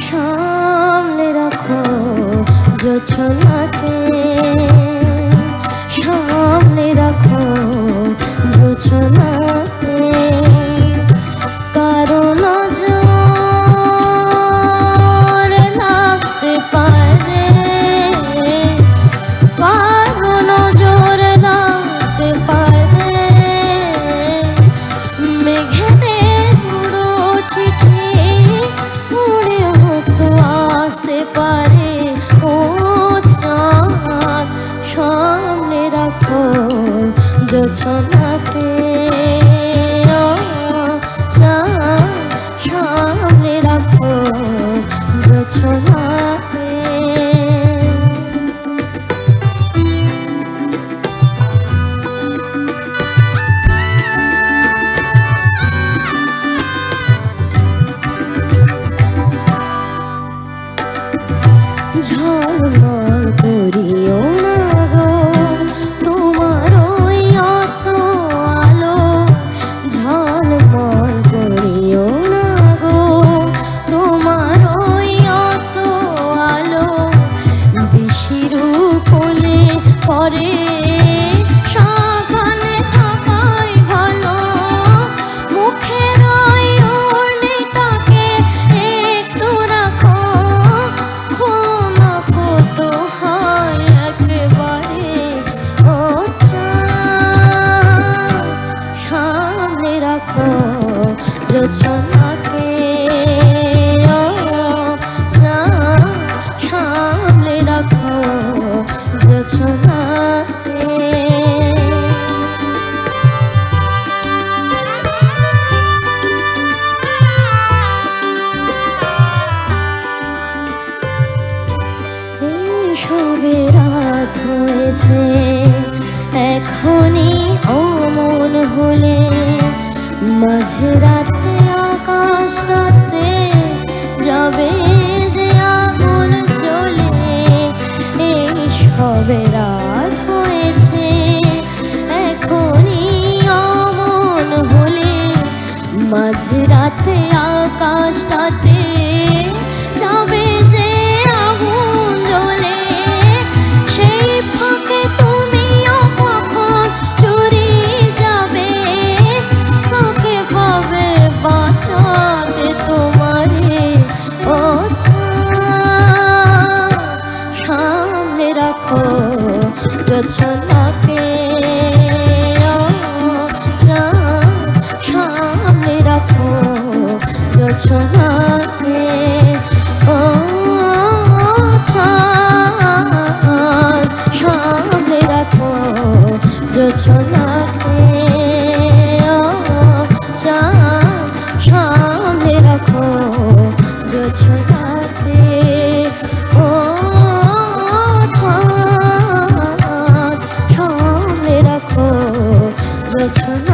সামলে রাখো জোছনাকে, সামলে রাখো জোছনাকে, কারণ নজর লাগতে পারে, কারণ নজর লাগতে পারে, মেঘেতে উড়ো চিঠি উড়ে হতো আসতে পারে। ও চাঁদ সামনে রাখো জোছনাকে, ও চাঁদ সামনে রাখো জোছনাকে। ঝলমল করিও না গো তোমার ওই অত আলো, ঝলমল করিও না গো তোমার ওই অত আলো, বেশিরু ফুলে পরে সাবধানে থাকাই ভালো, মুখের ওই ওড়নিটাকে একটু রাখো, জোছনাকে, ও চাঁদ সামলে রাখো জোছনাকে। এই সবে রাত হয়েছে এখনই অমন হলে, মাঝরাতে আকাশটাতে যাবে যে আগুন জ্বলে। এই সবে রাত হয়েছে এখনই অমন হলে, মাঝরাতে আকাশটাতে যাবে যে আগুন জ্বলে। সেই ফাঁকে তুমিও কখন চুরি যাবে, কাকে পাবে বাঁচাতে তোমারে। ও চাঁদ সামনে রাখো জোছনাকে, ও চাঁদ সামনে রাখো জোছনাকে, ও চাঁদ সামনে রাখো জোছনাকে, ও চাঁদ সামনে রাখো জোছনাকে, ও চাঁদ সামনে রাখো জোছনা।